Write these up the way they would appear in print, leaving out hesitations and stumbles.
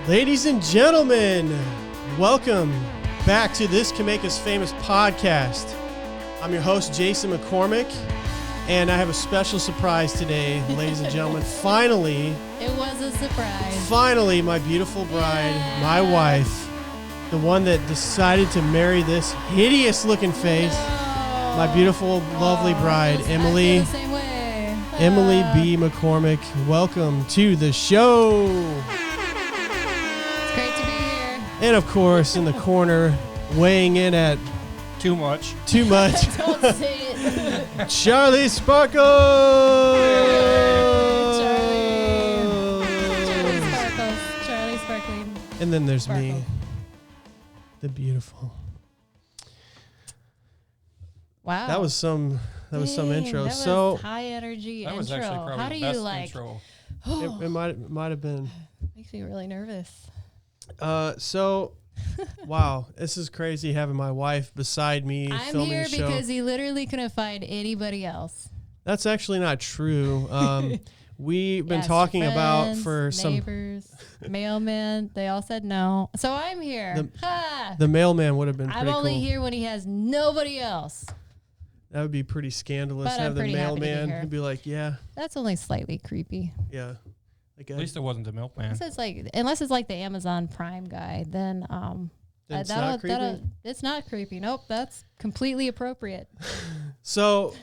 Ladies and gentlemen, welcome back to This Can Make Us Famous podcast. I'm your host, Jason McCormack, and I have a special surprise today, ladies and gentlemen. Finally, it was a surprise. Finally, my beautiful bride, my wife, the one that decided to marry this hideous-looking face, my beautiful, lovely bride, Emilee. Emilee B. McCormack, welcome to the show. It's great to be here. And of course, in the corner, weighing in at Too much. Don't say it. Charlie Sparkle. Charlie Sparkling. And then there's me, Sparkle. the beautiful. Wow. That was some intro. That So was high energy That intro. was actually probably How do the you best like? intro. it might have been. Makes me really nervous. So wow, this is crazy having my wife beside me I'm filming here the show. because he literally couldn't find anybody else. That's actually not true. We've been Yes, talking friends, about for neighbors, mailmen. They all said no, so I'm here. the mailman would have been I'm pretty only cool. here when he has nobody else. That would be pretty scandalous But to I'm have the pretty happy to be mailman here. who'd be like, yeah, That's only slightly creepy. yeah. Like At least it wasn't the milkman. Unless it's like the Amazon Prime guy, then it's not creepy. it's not creepy. Nope, that's completely appropriate. So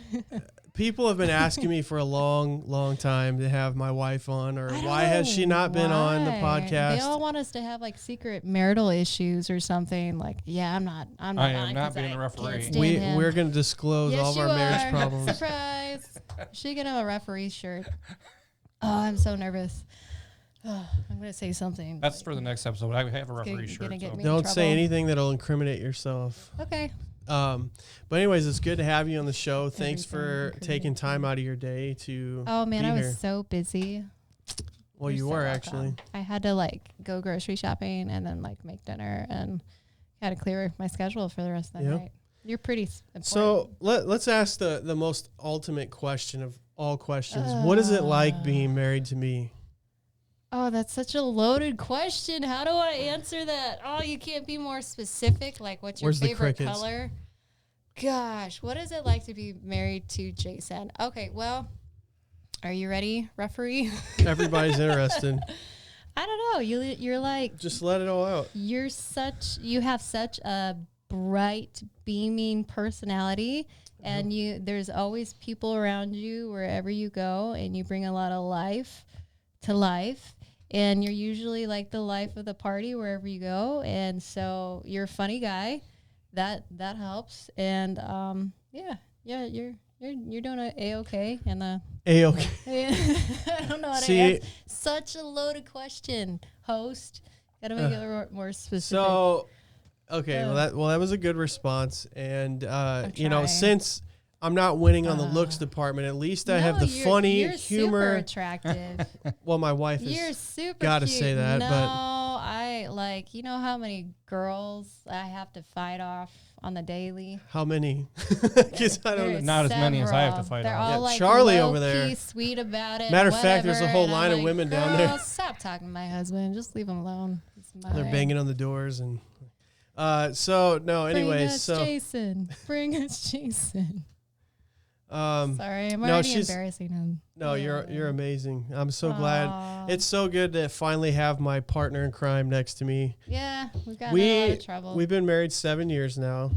people have been asking me for a long time to have my wife on, or why has she not been on the Why? podcast? They all want us to have like secret marital issues or something. Like, yeah, I'm not. I am on not 'cause being I the referee. can't stand him. We're going to disclose Yes, all of you our marriage are. problems. Surprise! She can have a referee shirt. Oh, I'm so nervous. Oh, I'm gonna say something. That's for the next episode. I have a gonna referee shirt. get So. me- Don't trouble. say anything that'll incriminate yourself. Okay. But anyways, it's good to have you on the show. Thanks Everything for incriminates taking me. time out of your day to Oh man, be I was here. so busy. Well, you You're so were welcome. actually. I had to like go grocery shopping and then like make dinner and had to clear my schedule for the rest of the Yeah. night. You're pretty important. So let's ask the most ultimate question of all questions. What is it like being married to me? Oh, that's such a loaded question. How do I answer that? Oh, you can't be more specific. Like, what's your Where's the favorite crickets? color? Gosh, what is it like to be married to Jason? Okay, well, are you ready, referee? Everybody's interested. I don't know. You're like, Just let it all out. you have such a bright, beaming personality, and there's always people around you wherever you go, and you bring a lot of life to life, and you're usually like the life of the party wherever you go, and so you're a funny guy. That helps, and you're doing a-okay, and A-okay. I don't know how to See- answer. Such a loaded question, host. Gotta make it a little more specific. So, okay, that was a good response, and trying. since I'm not winning on the looks department, at least I have the funny you're humor. Super attractive. Well, my wife is. You're super. gotta cute. say that, No, but- I like. You know how many girls I have to fight off on the daily? How many? 'Cause I don't know. There's Not as many as I have to several. fight They're off. all Yeah, like Charlie low-key over there. sweet about it. Matter of fact, there's a whatever, whole and I'm line of like, women down there. "Girl, Stop talking to my husband. Just leave him alone. It's They're my- banging on the doors and. So no. Bring Anyways, us so Jason. Bring us Jason. um. Sorry, I'm no, already she's- embarrassing him. No, you're amazing. I'm so Aw. glad. It's so good to finally have my partner in crime next to me. Yeah, we've gotten in a lot of trouble. We've been married 7 years now,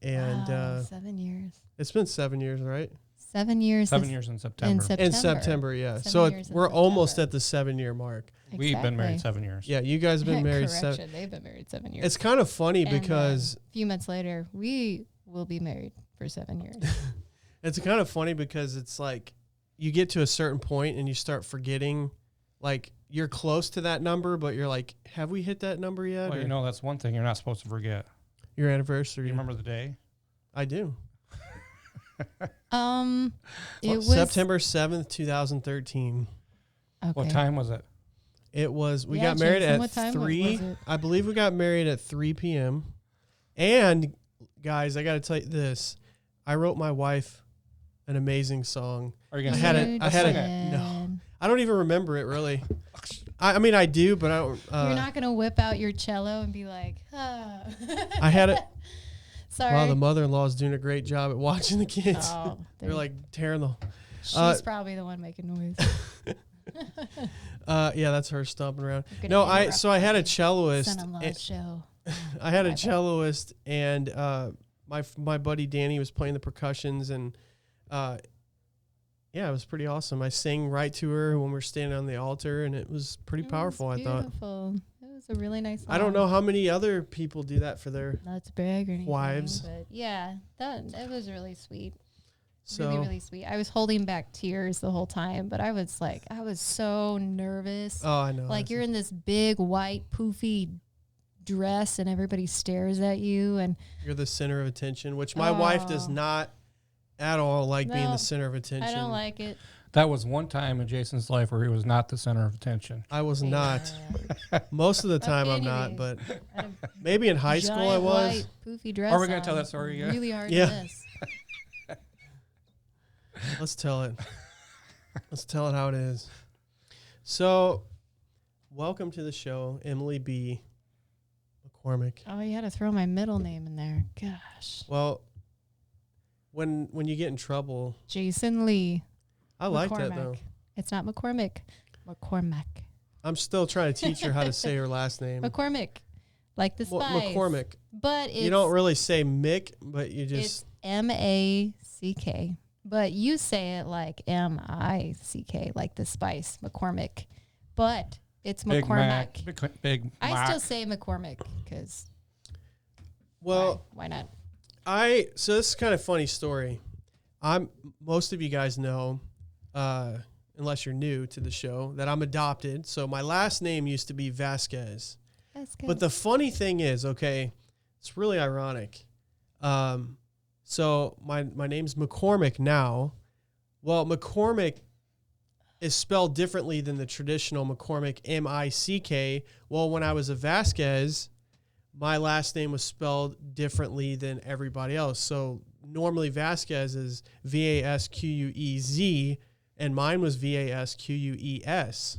and Wow, 7 years. it's been 7 years, right? 7 years. 7 is- years in in September. September. In September, yeah. 7 So years in we're almost September. at the 7-year mark. We've been married Exactly. 7 years. Yeah, you guys have been married Correction, they've been married 7 years. It's kind of funny And then because a few months later, we will be married for 7 years. it's kind of funny because it's like you get to a certain point and you start forgetting, like you're close to that number, but you're like, have we hit that number yet? Well, Or you know, that's one thing you're not supposed to forget. your anniversary. You remember the day? I do. It was September 7th, 2013. Okay. What time was it? It was, we Yeah, got married Jason, at what time 3. was it? I believe we got married at 3 p.m. And guys, I got to tell you this. I wrote my wife an amazing song. Are you I gonna had sing it. it? I had Sing it. No, I don't even remember it really. I mean, I do, but I don't. You're not gonna whip out your cello and be like, ah. I had it. Sorry. Wow, the mother-in-law is doing a great job at watching the kids. Oh, They're like tearing the. she's probably the one making noise. Yeah, that's her stomping around. Gonna No, interrupt so I had a celloist. Son-in-law's show. I had a celloist, and my buddy Danny was playing the percussions, and yeah, it was pretty awesome. I sang right to her when we were standing on the altar, and it was pretty powerful. I thought. Beautiful. It was a really nice song. I don't know how many other people do that for their Not to brag or anything, wives. but yeah, it was really sweet. So Really, really sweet. I was holding back tears the whole time, but I was so nervous. Oh, I know. Like you're in this big white poofy dress and everybody stares at you, and you're the center of attention, which my wife does not at all like being the center of attention. I don't like it. That was one time in Jason's life where he was not the center of attention. I was not. Most of the time I'm not, but maybe in high school I was. White, poofy dress. Are we going to tell that story again? Really hard Yeah. to miss. Let's tell it. Let's tell it how it is. So, welcome to the show, Emilee B. McCormack. Oh, you had to throw my middle name in there. Gosh. Well, when you get in trouble, Jason Lee. I like that though. It's not McCormack. McCormack. I'm still trying to teach her how to say her last name. McCormack. Like the spice. McCormack. But it's, You don't really say Mick, but you it's just MACK. But you say it like MICK, like the spice, McCormack. But it's Big McCormack. Mac. Big I Mac. still say McCormack because why not? So this is kind of funny story. Most of you guys know, unless you're new to the show, that I'm adopted. So my last name used to be Vasquez. That's good. But the funny thing is, okay, it's really ironic. So my name's McCormack now. Well, McCormack is spelled differently than the traditional McCormack, M-I-C-K. Well, when I was a Vasquez, my last name was spelled differently than everybody else. So normally Vasquez is V-A-S-Q-U-E-Z, and mine was V-A-S-Q-U-E-S,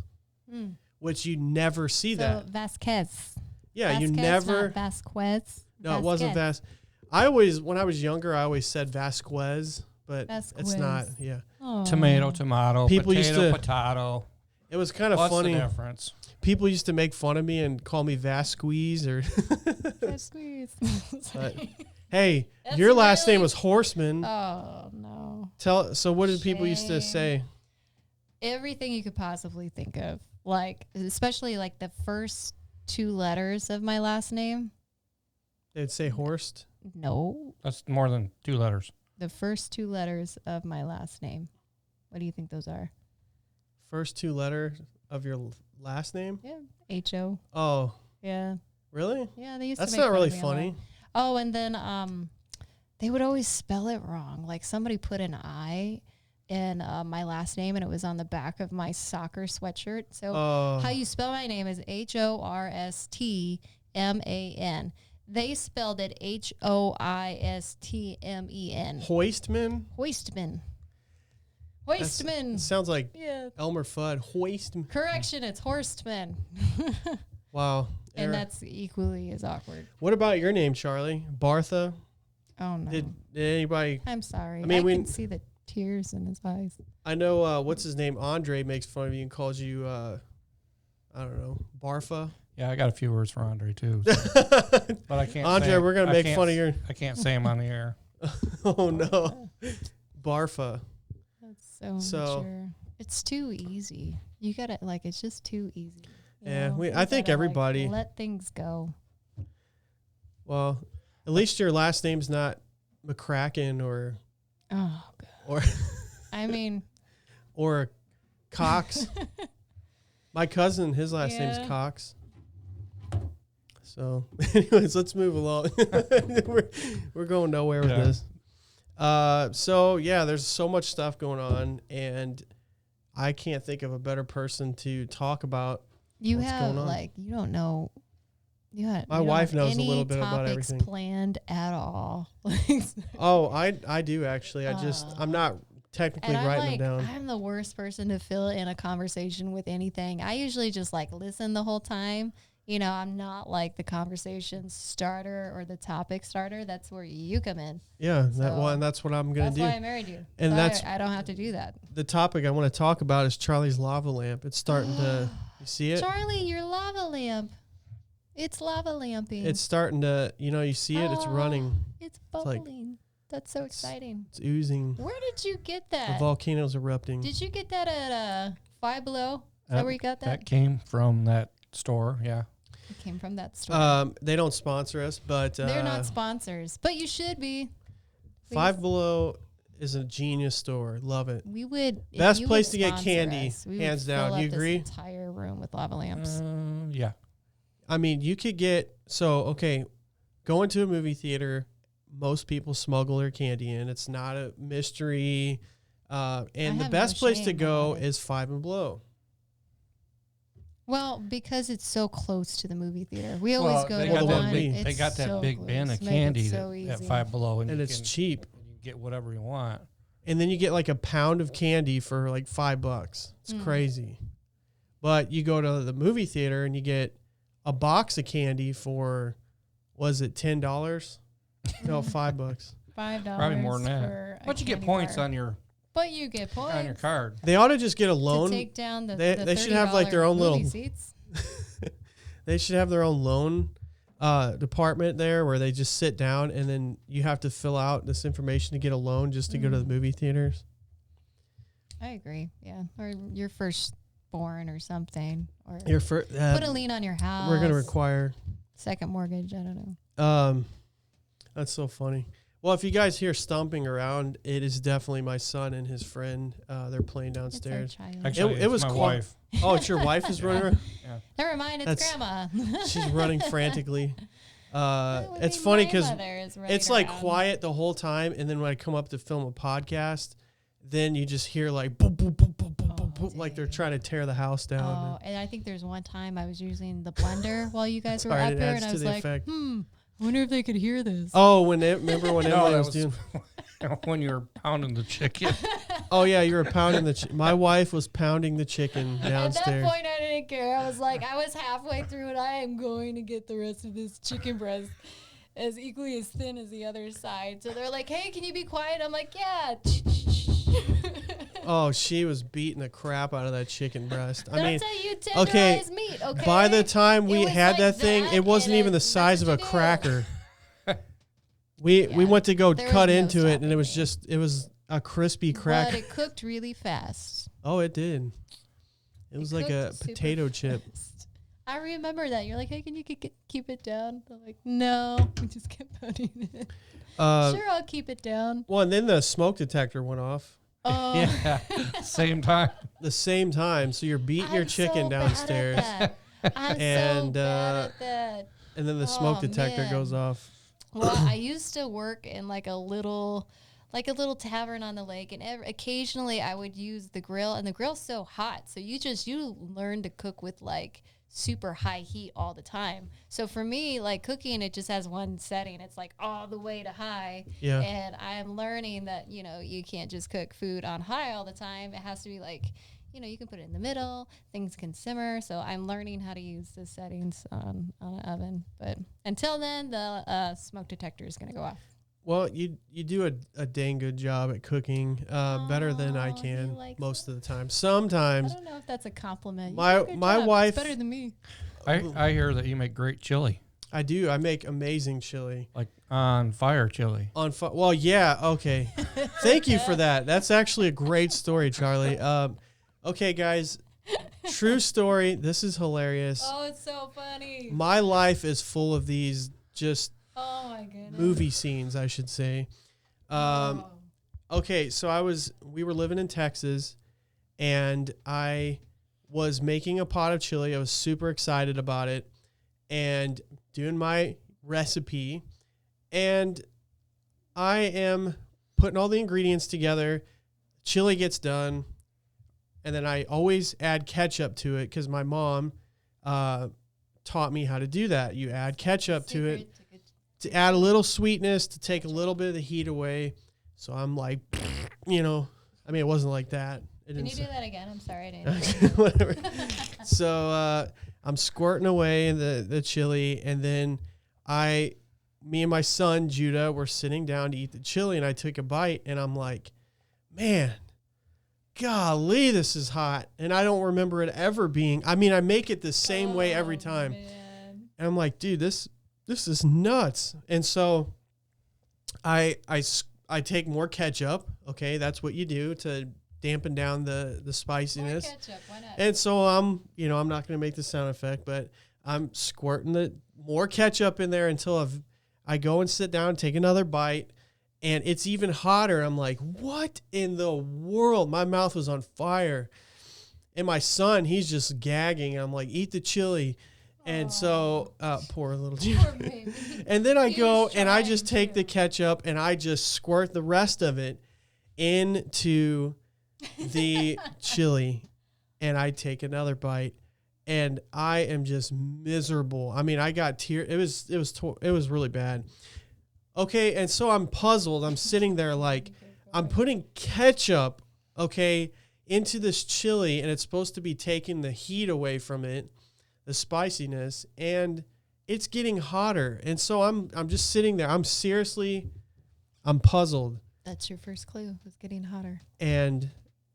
which you never see that. So Vasquez. Yeah, Vasquez, you never. Not Vasquez. No, it wasn't Vasquez. When I was younger, I always said Vasquez, but it's not. Yeah. Oh. Tomato, People used potato, to- potato. It was kind of What's funny. the difference? People used to make fun of me and call me Vasquez or. Vasquez. But, hey, That's your last really- name was Horseman. Oh no. So what did people used to say? Everything you could possibly think of, like especially like the first two letters of my last name. They'd say Horst. No, That's more than 2 letters. the first two letters of my last name. What do you think those are? First 2 letters of your last name. Yeah, H-O. Oh, Yeah, really? yeah. They used That's to make not fun really of me a lot. funny. Oh, and then they would always spell it wrong. Like somebody put an I in my last name, and it was on the back of my soccer sweatshirt. So how you spell my name is Horstman. They spelled it Hoistmen. Hoistman. Hoistman. It Hoistman. sounds like Yeah. Elmer Fudd. Hoistman. Correction, it's Horstman. Wow. And that's equally as awkward. What about your name, Charlie? Bartha? Oh no. Did anybody? I'm sorry. I mean, can see the tears in his eyes. I know. What's his name? Andre makes fun of you and calls you. I don't know. Barfa. Yeah, I got a few words for Andre too. But I can't. Andre, say, we're gonna make fun of your. I can't say them on the air. Oh no. Barfa. That's so mature. It's too easy. You gotta it's just too easy. Yeah, You I think gotta, everybody. let things go. Well, at least your last name's not McCracken or Oh god. or I mean, or Cox. My cousin, his last name's Yeah. Cox. So, anyways, let's move along. we're going nowhere with Yeah. this. So yeah, there's so much stuff going on, and I can't think of a better person to talk about. you What's have going on? you don't know. My wife knows a little bit about topics everything. planned at all. Oh, I do actually. I'm not technically And writing them down. I'm the worst person to fill in a conversation with anything. I usually just like listen the whole time. You know, I'm not like the conversation starter or the topic starter. That's where you come in. Yeah, So that's what I'm going to do. That's why I married you. And So I don't have to do that. The topic I want to talk about is Charlie's lava lamp. It's starting to, you see it? Charlie, your lava lamp. It's lava lamping. It's starting to, you see it? It's running. It's like- bubbling. That's so exciting. It's oozing. Where did you get The that? volcano's erupting. Did you get that at Five Below? Is that where you got that? That came from that store, yeah. It came from that store. They don't sponsor us, but They're not sponsors, but you should be. Five Below is a genius store. Love it. We would. if Best you place would to get sponsor candy, us, we would hands down. fill You up agree? This entire room with lava lamps. Yeah. I mean, you could get, going to a movie theater, most people smuggle their candy in. It's not a mystery. And the have best no place to shame go about it. is Five and Below. Well, because it's so close to the movie theater, we always go they to got one. that big, It's they got that so big close. bin of Make it candy so at easy. Five Below, And it's cheap. and you get whatever you want. And then you get like a pound of candy for like $5. It's crazy. But you go to the movie theater and you get a box of candy for, was it $10? No, $5. $5. Probably more than for that. a But you get candy points bar. on your But you get points card. They ought to just get a to loan. take down the. They should have, like, their own movie little- seats. They should have their own loan department there where they just sit down and then you have to fill out this information to get a loan just to go to the movie theaters. I agree. Yeah, or your firstborn or something, or Your first, put a lien on your house. we're going to require. second mortgage. I don't know. That's so funny. Well, if you guys hear stomping around, it is definitely my son and his friend. They're playing It's our downstairs. child. Actually, It it's was my cool. wife. Oh, it's your wife is running around? Never mind. It's That's- grandma. She's running frantically. That would It's be funny my because mother is running it's like around. quiet the whole time, and then when I come up to film a podcast, then you just hear like boom, boom, boom, boom, boom, boom, boom, like they're dude. trying to tear the house down. Oh, and I think there's one time I was using the blender while you guys were Sorry, up it there, adds and I to was the like, effect. I wonder if they could hear this. Oh, remember when No, Emily that was was doing? when you were pounding the chicken. Oh yeah, you were pounding my wife was pounding the chicken At downstairs. that point, I didn't care. I was like, I was halfway through, and I am going to get the rest of this chicken breast as equally as thin as the other side. So they're like, hey, can you be quiet? I'm like, yeah. Oh, she was beating the crap out of that chicken breast. I mean, That's how you okay, tenderize meat, okay? by the time we It was had like that thing, it wasn't and even the that's size of a what you do. cracker. We Yeah, went to go there cut was no into it, and it stopping was me. it was a crispy But cracker. it cooked really fast. Oh, it did. It was like a cooked super potato chip. fast. I remember that. You're like, hey, can you keep it down? I'm like, no. We just kept putting it. Sure, I'll keep it down. Well, and then the smoke detector went off Oh, Yeah, same time. the same time. So you're beating your I'm chicken so bad downstairs, at that. I'm And, so bad at that. and then the smoke Oh, detector man. goes off. Well, I used to work in like a little tavern on the lake, and occasionally I would use the grill, and the grill's so hot, so you learn to cook with like super high heat all the time. So for me, like cooking, it just has one setting. It's like all the way to high. Yeah. And I'm learning that, you can't just cook food on high all the time. It has to be like, you can put it in the middle, things can simmer. So I'm learning how to use the settings on an oven. But until then, the smoke detector is going to go off. Well, you do a dang good job at cooking, better than I Aw, he can likes most it. of the time. I Sometimes don't know if that's a compliment. You My- do a good my job. It's wife- better than me. I hear that you make great chili, I do. I make amazing chili. like on fire chili. Well, yeah, okay. Thank you for that. That's actually a great story, Charlie. Okay, guys, true story. This is hilarious. Oh, it's so funny. My life is full of these just Oh my goodness. movie scenes, I should say. Oh. Okay, so we were living in Texas, and I was making a pot of chili. I was super excited about it and doing my recipe, and I am putting all the ingredients together. Chili gets done, and then I always add ketchup to it because my mom taught me how to do that. You add ketchup to it to add a little sweetness, to take a little bit of the heat away. So I'm like, I mean, it wasn't like that. Can you do that again? I'm sorry, I didn't. Okay, whatever. So I'm squirting away the chili, and then me and my son Judah were sitting down to eat the chili, and I took a bite, and I'm like, man, golly, this is hot. And I don't remember it ever being. I mean, I make it the same way every time, man. and I'm like, dude, this is nuts. And so I take more ketchup. Okay, that's what you do to dampen down the spiciness. More ketchup, why not? And so I'm not going to make the sound effect, but I'm squirting the more ketchup in there until I go and sit down, take another bite, and it's even hotter. I'm like, what in the world? My mouth was on fire. And my son, he's just gagging. I'm like, eat the chili. And so, poor little Poor baby. And then I He go was and I trying just take to. the ketchup and I just squirt the rest of it into the chili, and I take another bite, and I am just miserable. I mean, I got tears. It was really bad. Okay, and so I'm puzzled. I'm sitting there like I'm putting ketchup, okay, into this chili, and it's supposed to be taking the heat away from it, the spiciness, and it's getting hotter. And so I'm just sitting there. I'm puzzled. That's your first clue. It was getting hotter. And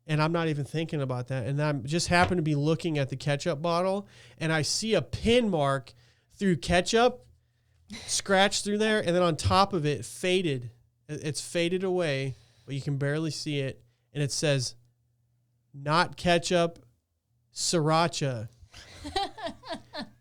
I'm not even thinking about that. And I'm just happen to be looking at the ketchup bottle, and I see a pin mark through ketchup, scratched through there, and then on top of it, faded. It's faded away, but you can barely see it. And it says, not ketchup, sriracha.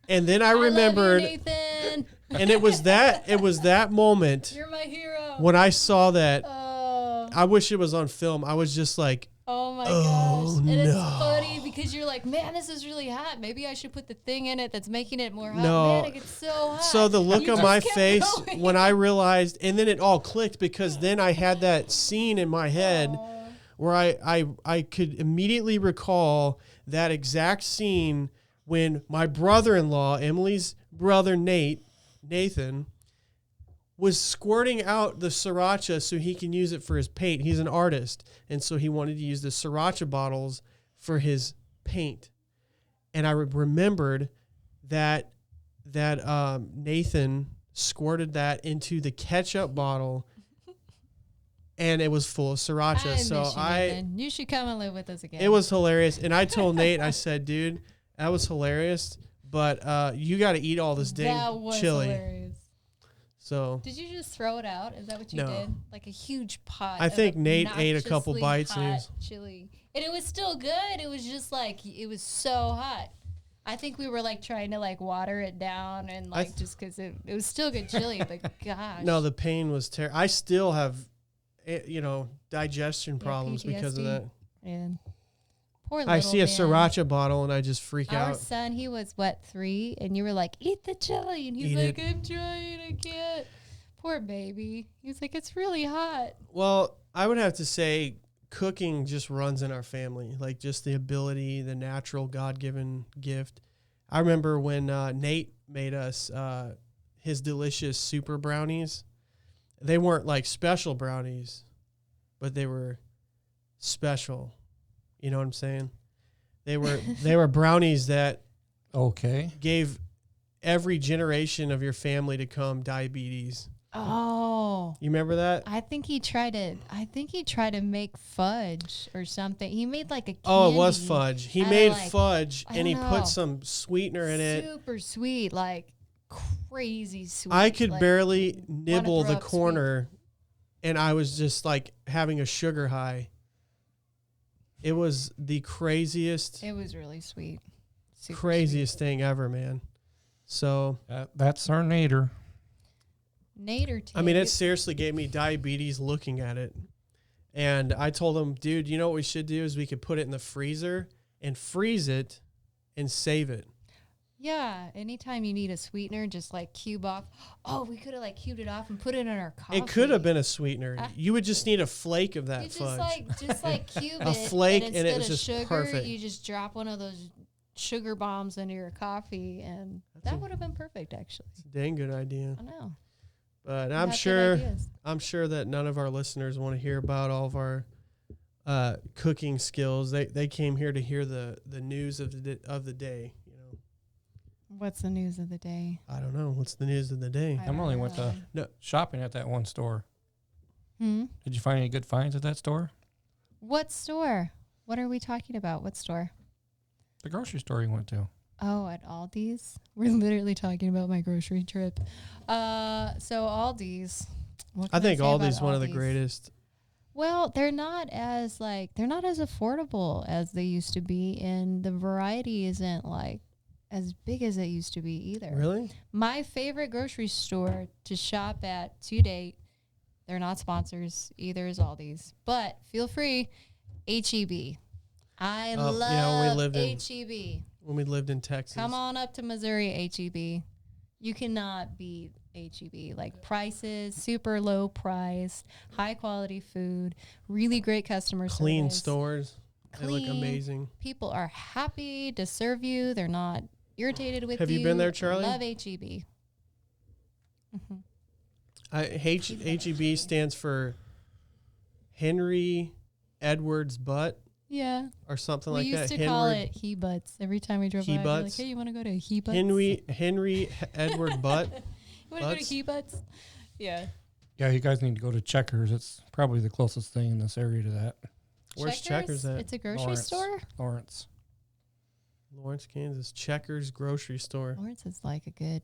And then I remembered, love you, Nathan. and it was that moment You're my hero. when I saw that. Oh, I wish it was on film. I was just like, oh my Oh, gosh. And it's no. funny because you're like, man, this is really hot. Maybe I should put the thing in it that's making it more hot. No. Man, it gets so hot. so the look You on just my kept face going. when I realized, and then it all clicked because then I had that scene in my head Aw. where I could immediately recall that exact scene when my brother-in-law, Emilee's brother Nathan, was squirting out the sriracha so he can use it for his paint. He's an artist, and so he wanted to use the sriracha bottles for his paint. And I remembered that Nathan squirted that into the ketchup bottle, and it was full of sriracha. You should come and live with us again. It was hilarious. And I told Nate, I said, dude, that was hilarious, but you got to eat all this dang that was chili. hilarious. So Did you just throw it out? Is that what you No. did? Like a huge pot. I of think Nate ate a couple obnoxiously bites and he hot was- chili, and it was still good. It was just like it was so hot. I think we were like trying to like water it down and like just because it was still good chili, but gosh. no, the pain was terrible. I still have, digestion problems because of PTSD. that. And poor I little see a man. sriracha bottle and I just freak Our out. son, he was 3, and you were like, "Eat the chili," and he's Eat like, it. "I'm trying, I can't." Poor baby. He was like, "It's really hot." Well, I would have to say cooking just runs in our family, like just the ability, the natural God-given gift. I remember when Nate made us his delicious super brownies. They weren't like special brownies, but they were special. You know what I'm saying? They were brownies that Okay. gave every generation of your family to come diabetes. Oh. You remember that? I think he tried to make fudge or something. He made like a candy. Oh, it was fudge. He out of, made like, fudge I and he don't put know. some sweetener in it. Super sweet, like crazy sweet. I could like, barely nibble throw the up sweet. corner, and I was just like having a sugar high. It was the craziest, It was really sweet. Super craziest thing ever, man. So, That's our nader. sweet. Nader too. I mean, it seriously gave me diabetes looking at it. And I told him, dude, you know what we should do is we could put it in the freezer and freeze it and save it. Yeah, anytime you need a sweetener, just like cube off. Oh, we could have like cubed it off and put it in our coffee. It could have been a sweetener. You would just need a flake of that You fudge. just like cube A it. flake, and and it instead was of just sugar, perfect. You just drop one of those sugar bombs into your coffee, and that would have been perfect, actually. It's a dang good idea. I know. But We I'm have good sure ideas. I'm sure that none of our listeners want to hear about all of our cooking skills. They came here to hear the news of the day. You know, What's the news of the day? I don't know. What's the news of the day? Emily went to No. shopping at that one store. Hmm? Did you find any good finds at that store? What store? What are we talking about? What store? The grocery store you went to. Oh, at Aldi's? We're literally talking about my grocery trip. So Aldi's. What I can think say about Aldi's one of the Aldi's? greatest. Well, they're not as affordable as they used to be, and the variety isn't like as big as it used to be either. Really? My favorite grocery store to shop at to date, they're not sponsors, either is Aldi's, but feel free, HEB. I Yeah, love when we lived in- HEB. When we lived in Texas. Come on up to Missouri, HEB. You cannot beat HEB. Like prices, super low price, high quality food, really great customer Clean service. stores. They look Clean. amazing. People are happy to serve you. They're not irritated with you. Have you been there, Charlie? Love HEB. Mm-hmm. HEB stands for Henry Edwards Butt Yeah. or something We like used that. to call it he butts every time we drove by. We'd be like, He-butts? hey, you want to go to he butts? Henry Edward Butt. You want to go to Butts? he butts? Yeah. Yeah, you guys need to go to Checkers. It's probably the closest thing in this area to that. Where's Checkers at? It's a grocery Lawrence. store. Lawrence. Lawrence, Kansas. Checkers grocery store. Lawrence is like a good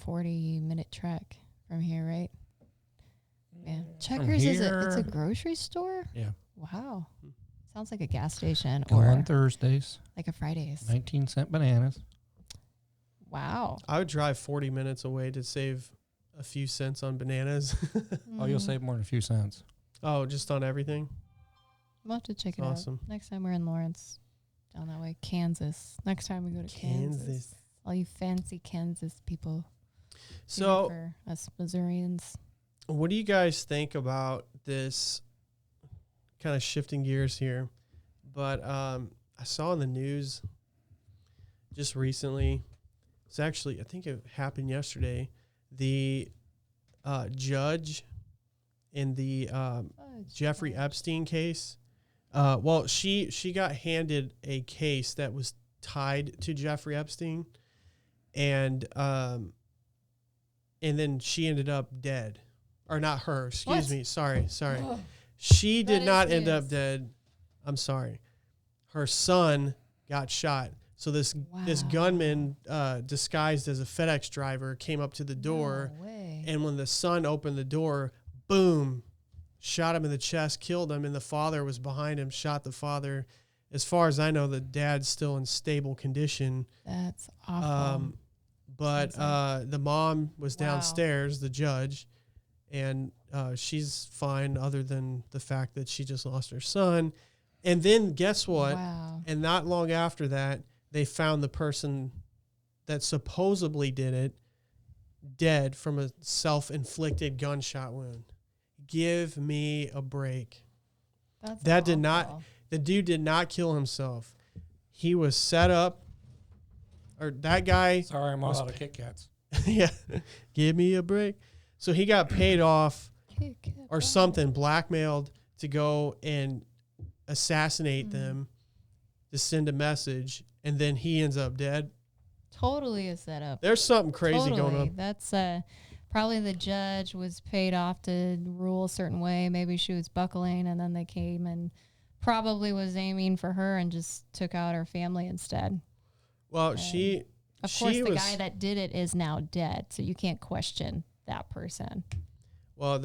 40-minute trek from here, right? Yeah. Checkers it's a grocery store? Yeah. Wow. Sounds like a gas station Go or on Thursdays. like a Fridays. 19-cent bananas. Wow. I would drive 40 minutes away to save a few cents on bananas. Oh, you'll Mm. save more than a few cents. Oh, just on everything? We'll have to check it Awesome. out. Next time we're in Lawrence, down that way. Kansas. Next time we go to Kansas. All you fancy Kansas people. So, For us Missourians. what do you guys think about this? Kind of shifting gears here, but I saw in the news just recently. It's actually, I think it happened yesterday. The judge in the Jeffrey Epstein case. Well, she got handed a case that was tied to Jeffrey Epstein, and then she ended up dead, or not her. Excuse me. Sorry. Oh, She did That not is end up news. dead. I'm sorry. Her son got shot. So this Wow. gunman disguised as a FedEx driver came up to the door, no way. and when the son opened the door, boom, shot him in the chest, killed him, and the father was behind him, shot the father. As far as I know, the dad's still in stable condition. That's awful. But Sounds the mom was Wow. downstairs, the judge, and she's fine other than the fact that she just lost her son. And then guess what? Wow. And not long after that, they found the person that supposedly did it dead from a self-inflicted gunshot wound. Give me a break. That's That did not- awful. The dude did not kill himself. He was set up, or that guy. Sorry, I'm all out of Kit Kats. Yeah, give me a break. So he got paid off Kick it or back. something, blackmailed to go and assassinate them, to send a message, and then he ends up dead. Totally a setup. There's something crazy going on. That's probably the judge was paid off to rule a certain way. Maybe she was buckling, and then they came and probably was aiming for her and just took out her family instead. Well, Of she course, the was, guy that did it is now dead, so you can't question that person. well,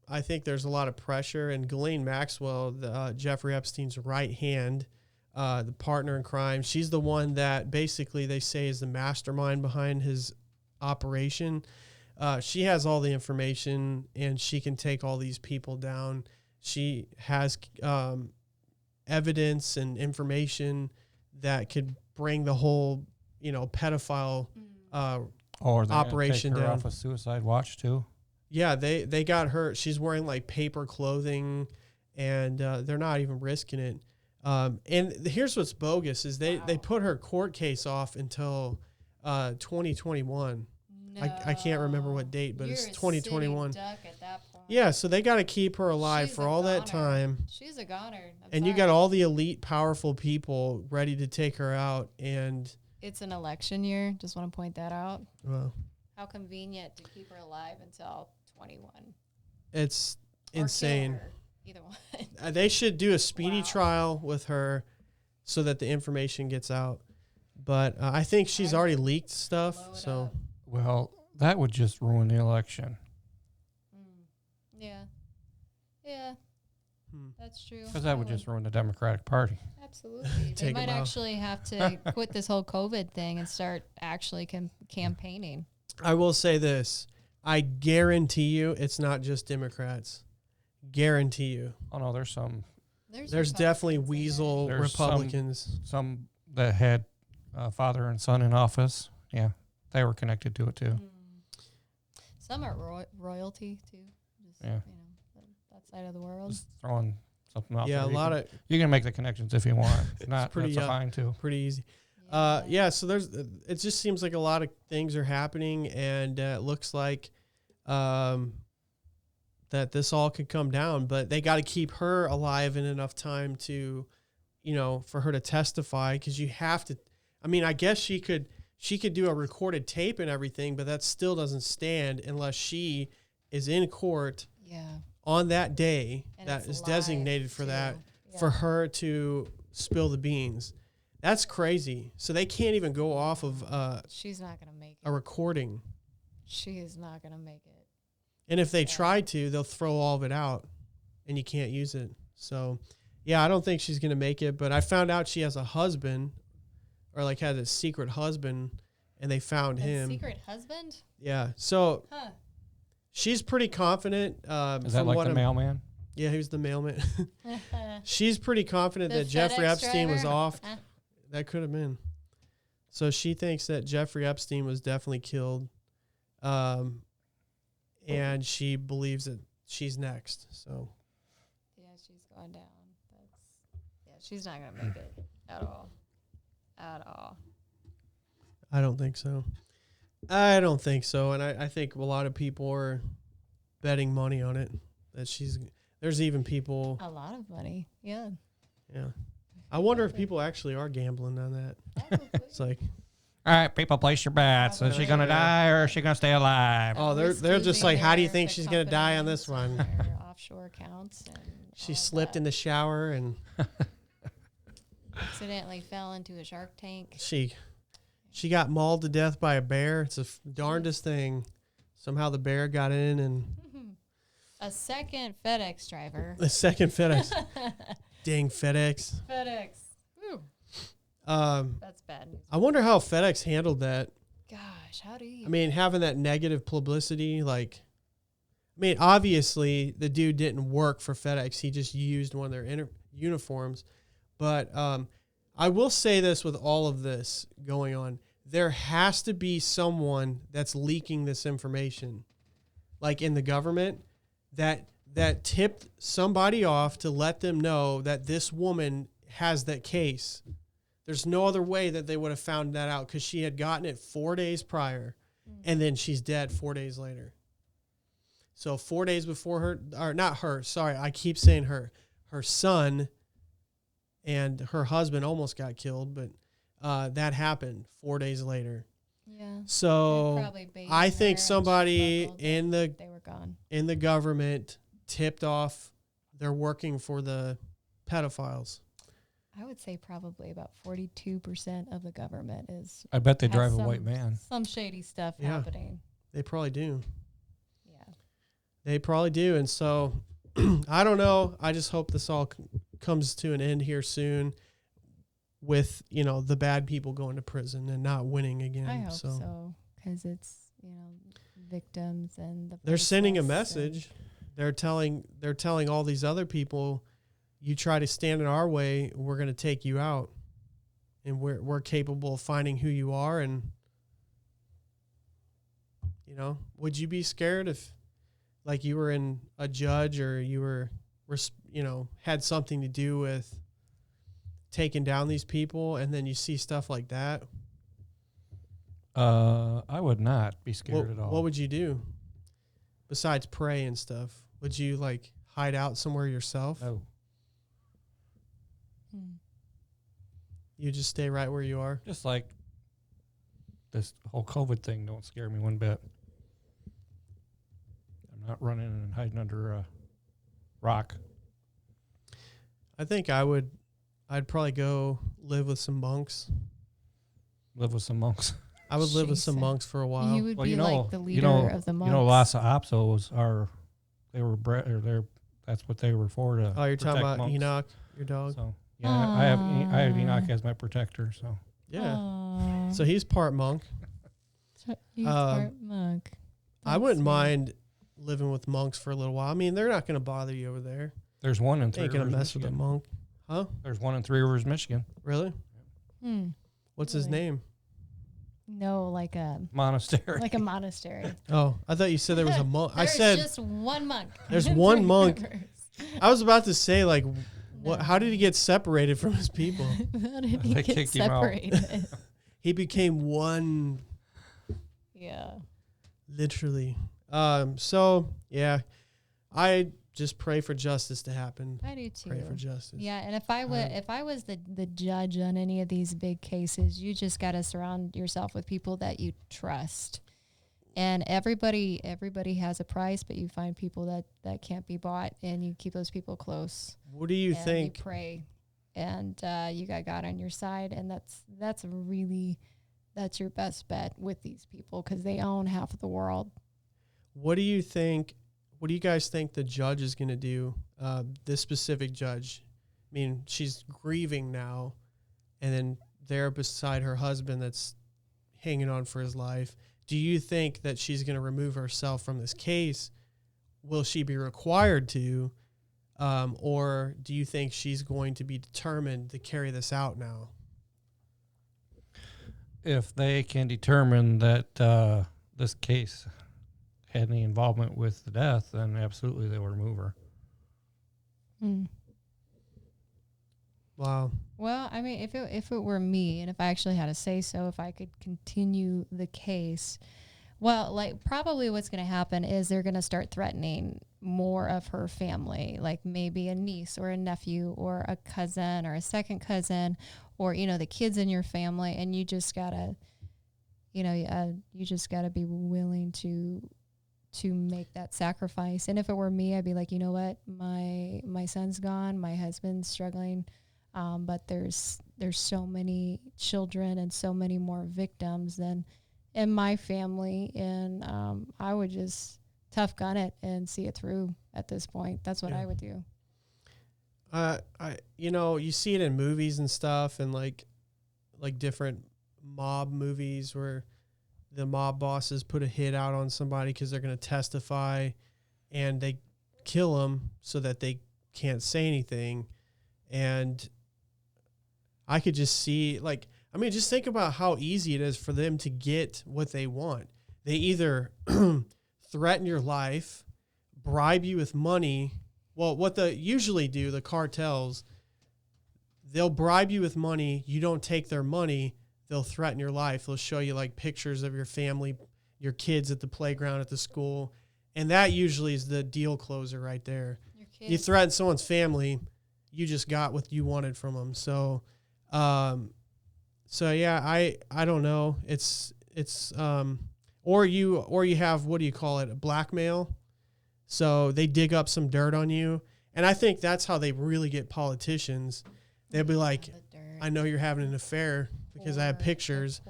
I think there's a lot of pressure, and Ghislaine Maxwell, Jeffrey Epstein's right hand, the partner in crime, she's the one that basically they say is the mastermind behind his operation. She has all the information, and she can take all these people down. She has evidence and information that could bring the whole, pedophile Or they Operation take her down. off a suicide watch too. Yeah, they got her. She's wearing like paper clothing, and they're not even risking it. And here's what's bogus is they put her court case off until 2021. I can't remember what date, but it's 2021. Yeah, so they got to keep her alive She's for a all that goner. time. She's a goner. I'm And you sorry. got all the elite, powerful people ready to take her out. And, It's an election year. Just want to point that out. well, How convenient to keep her alive until 21. it's Or kill insane. her. Either one. They should do a speedy Wow. trial with her so that the information gets out. But I think she's already leaked stuff. Blow it So, up. Well, that would just ruin the election. Yeah. Yeah. Hmm. That's true. Because that would just ruin the Democratic Party. Absolutely. They Take might 'em out. actually have to quit this whole COVID thing and start actually campaigning. I will say this. I guarantee you it's not just Democrats. Guarantee you. Oh, no, there's some There's definitely Republicans in there. weasel There's some- Republicans. that had father and son in office. Yeah, they were connected to it too. Some are royalty too. Just, Yeah. that side of the world. Just throwing something out Yeah, there. a lot of You can make the connections if you want. If not, pretty, that's fine too. pretty easy. So it just seems like a lot of things are happening, and it looks like that this all could come down, but they got to keep her alive in enough time to, for her to testify, because you have to. I mean, I guess she could do a recorded tape and everything, but that still doesn't stand unless she is in court Yeah. on that day And that it's is live, designated for too. that, Yeah. for her to spill the beans. That's crazy. So they can't even go off of She's not gonna make it. a recording. She is not gonna make it. And if they try to, they'll throw all of it out and you can't use it. So, yeah, I don't think she's going to make it. But I found out she has a husband, or like has a secret husband, and they found A him. secret husband? Yeah. So Huh. she's pretty confident. Is that from like what the I'm- mailman? Yeah, he was the mailman. She's pretty confident The that Jeffrey FedEx Epstein was driver? off. That could have been. So she thinks that Jeffrey Epstein was definitely killed. And she believes that she's next. So Yeah, she's going down. She's not gonna make it at all. At all. I don't think so. I don't think so. And I think a lot of people are betting money on it. That there's even people. A lot of money. Yeah. Yeah. I wonder if people actually are gambling on that. It's like, All right, people, place your bets. Is she gonna die or is she gonna stay alive? oh, they're just like, how do you think she's gonna die on this one? Their offshore accounts. And She all slipped in that. the shower and Accidentally fell into a shark tank. she got mauled to death by a bear. It's the darndest thing. Somehow the bear got in, and A second FedEx driver. the second FedEx. Dang FedEx. FedEx. Whew. That's bad news. I wonder how FedEx handled that. Gosh, how do you? I mean, having that negative publicity, like, I mean, obviously the dude didn't work for FedEx. He just used one of their uniforms. But I will say this with all of this going on. There has to be someone that's leaking this information, like in the government, that tipped somebody off to let them know that this woman has that case. There's no other way that they would have found that out, because she had gotten it 4 days prior, and then she's dead 4 days later. So 4 days before her, or not her, sorry, I keep saying her son and her husband almost got killed, but that happened 4 days later. Yeah. So Probably baited I her think and she somebody buckled in and the they were gone. government tipped off they're working for the pedophiles. I would say probably about 42% of the government is. I bet they has drive a some- white van. Some shady stuff Yeah. happening. They probably do. Yeah. They probably do. And so I don't know. I just hope this all comes to an end here soon with, the bad people going to prison and not winning again. I hope so. Because it's, victims and the. They're sending a voiceless message. They're telling all these other people, you try to stand in our way, we're going to take you out. And we're capable of finding who you are. And, would you be scared if, like, you were in a judge, or you were, had something to do with taking down these people, and then you see stuff like that? I would not be scared at all. What would you do besides pray and stuff? Would you like hide out somewhere yourself? No, You just stay right where you are? just like this whole COVID thing don't scare me one bit. I'm not running and hiding under a rock. I think I'd probably go live with some monks. Live with some monks. I would live with some Jesus. monks for a while. You would Well, be you know, like the leader you know, of the monks. You know, Lhasa Apsos they were that's what they were for to. Oh, you're talking protect about monks. Enoch, your dog? So yeah, I have Enoch Aw. as my protector. So Yeah. Aw. So he's part monk. He's um, part monk. I That's wouldn't sweet. mind living with monks for a little while. I mean, they're not going to bother you over there. there's one in They Three ain't going Rivers, to mess with a Michigan. monk. Huh? There's one in Three Rivers, Michigan. Really? What's his Really? name? No, like a Monastery. monastery. Oh, I thought you said there was a monk. I There's said just one monk. there's in one Three monk. Rivers. I was about to say like what No. how did he get separated from his people? How did he They get kicked him out. separated? He became one Yeah. literally. So yeah, I just pray for justice to happen. I do too. Pray for justice. Yeah, and if I was the judge on any of these big cases, you just got to surround yourself with people that you trust. And everybody has a price, but you find people that can't be bought, and you keep those people close. What do you and think? You pray, and you got God on your side, and that's your best bet with these people because they own half of the world. What do you think? What do you guys think the judge is going to do? This specific judge. I mean, she's grieving now, and then there beside her husband that's hanging on for his life. Do you think that she's going to remove herself from this case? Will she be required to? Or do you think she's going to be determined to carry this out now? If they can determine that this case had any involvement with the death, then absolutely they will remove her. Wow. Well, I mean, if it were me, and if I actually had to say so, if I could continue the case, well, like probably what's going to happen is they're going to start threatening more of her family, like maybe a niece or a nephew or a cousin or a second cousin, or the kids in your family, and you just gotta, you just gotta be willing to make that sacrifice. And if it were me, I'd be like, you know what, my son's gone, my husband's struggling. But there's so many children and so many more victims than in my family, and I would just tough gun it and see it through at this point. That's what I would do. You see it in movies and stuff, and like different mob movies where the mob bosses put a hit out on somebody because they're going to testify, and they kill them so that they can't say anything. And I could just see, just think about how easy it is for them to get what they want. They either threaten your life, bribe you with money. Well, what they usually do, the cartels, they'll bribe you with money. You don't take their money. They'll threaten your life. They'll show you pictures of your family, your kids at the playground, at the school. And that usually is the deal closer right there. You threaten someone's family, you just got what you wanted from them. So yeah, I don't know. It's or you have, what do you call it? A blackmail. So they dig up some dirt on you. And I think that's how they really get politicians. They'll be like, I know you're having an affair because I have pictures,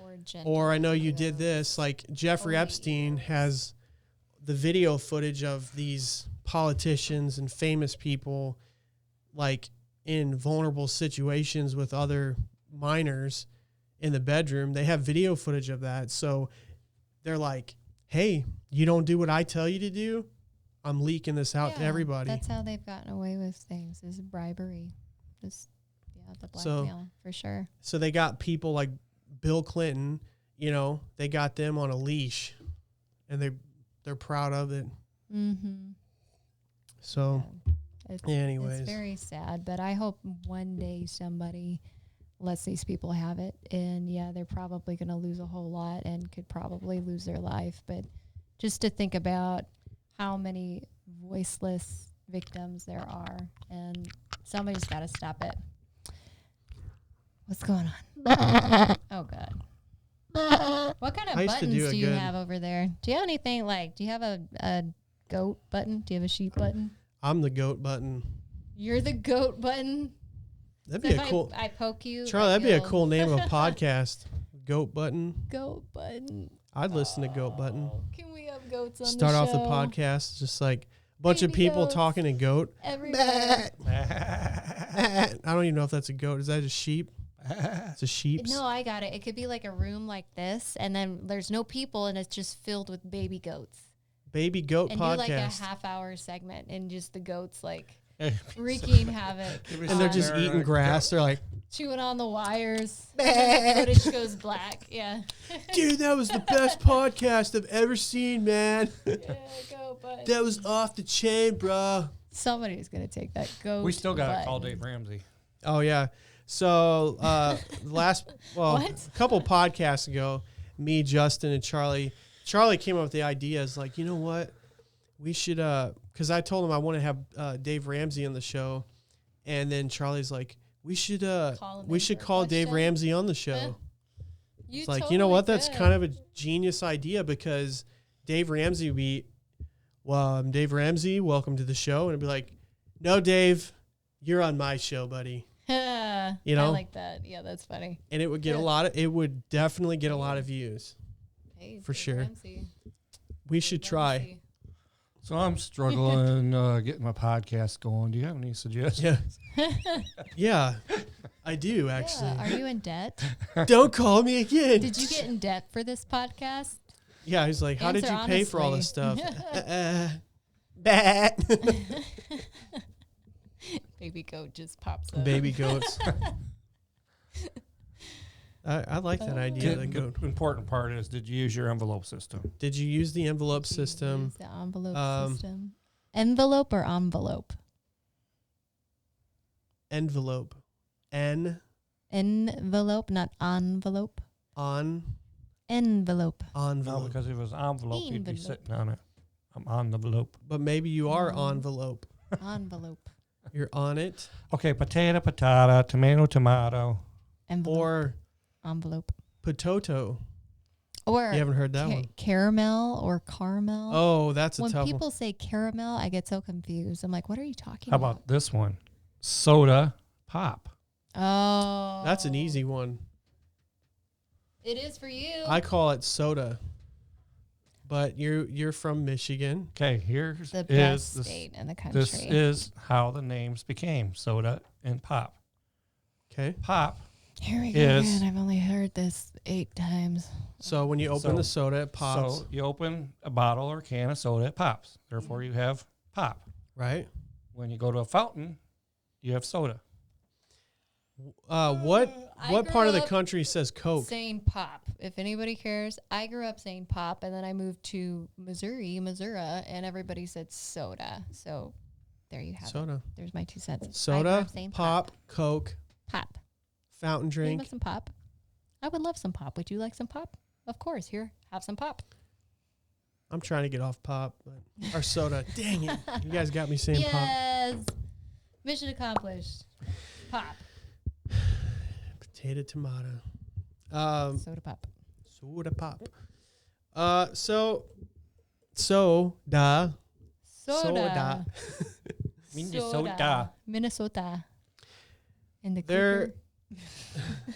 or I know you did this. Like Jeffrey Epstein has the video footage of these politicians and famous people in vulnerable situations with other minors in the bedroom. They have video footage of that. So they're like, hey, you don't do what I tell you to do, I'm leaking this out to everybody. That's how they've gotten away with things, is bribery. The blackmail, for sure. So they got people like Bill Clinton, they got them on a leash, and they're proud of it. Mm-hmm. So anyways. It's very sad, but I hope one day somebody lets these people have it. And they're probably going to lose a whole lot and could probably lose their life. But just to think about how many voiceless victims there are, and somebody's got to stop it. What's going on? Oh God. What kind of buttons do you have over there? Do you have anything do you have a goat button? Do you have a sheep button? I'm the goat button. You're the goat button? That'd be a cool. I poke you. Charlie, that'd be a cool name of a podcast. Goat button. Goat button. I'd listen to Goat Button. Can we have goats on Start the show? off the podcast just like a bunch of people goats. talking to goat. Everybody. I don't even know if that's a goat. Is that a sheep? It's a sheep. No, I got it. It could be like a room like this, and then there's no people, and it's just filled with baby goats. Baby goat and podcast. do like a half-hour segment, and just the goats wreaking havoc. And they're just eating grass. They're like chewing on the wires. Footage goes black. Yeah. Dude, that was the best podcast I've ever seen, man. Yeah, go button. That was off the chain, bro. Somebody's gonna take that goat. We still got to button. call Dave Ramsey. Oh yeah. So a couple podcasts ago, me, Justin, and Charlie came up with the ideas like, you know what, we should because I told him I want to have Dave Ramsey on the show, and then Charlie's like, we should call Dave Ramsey on the show. It's like, you know what, that's kind of a genius idea, because Dave Ramsey would be, well, I'm Dave Ramsey, welcome to the show, and it'd be like, no, Dave, you're on my show, buddy. You know, I like that. Yeah, that's funny. And it would get it would definitely get a lot of views. Hey, for Dave sure. Ramsey. We should try. So I'm struggling getting my podcast going. Do you have any suggestions? Yeah. Yeah, I do actually. Yeah. Are you in debt? Don't call me again. Did you get in debt for this podcast? Yeah, he's like, how did you pay for all this stuff? Baby goat just pops up. Baby goats. I like that idea. The The important part is, did you use your envelope system? Did you use the envelope system? Use the envelope system. Envelope or envelope? Envelope. Envelope, not envelope. Envelope. No, Envelope. because if it was envelope, you'd be sitting on it. I'm on the envelope. But maybe you are envelope. Envelope. You're on it. Okay, potato, tomato. Envelope. Or envelope. potato. Or you haven't heard that one. Caramel or caramel. Oh, that's a tough one. When people say caramel, I get so confused. I'm like, what are you talking How about? about this one? Soda pop. Oh. That's an easy one. It is for you. I call it soda. But you're from Michigan. Okay, here's the best state in the country. This is how the names became, soda and pop. Okay. Pop. Here we go again. I've only heard this 8 times. So when you open the soda, it pops. So you open a bottle or can of soda, it pops. Therefore, you have pop. Right. When you go to a fountain, you have soda. What part of the country says Coke? Saying pop. If anybody cares, I grew up saying pop, and then I moved to Missouri, and everybody said soda. So there you have soda. It. There's my 2 cents. Soda, pop, Coke, pop, fountain drink. You want some pop? I would love some pop. Would you like some pop? Of course. Here, have some pop. I'm trying to get off pop, or soda. Dang it! You guys got me saying pop. Yes. Mission accomplished. Pop. Potato, tomato. Soda pop. Soda pop. Soda. Minnesota. And the clicker.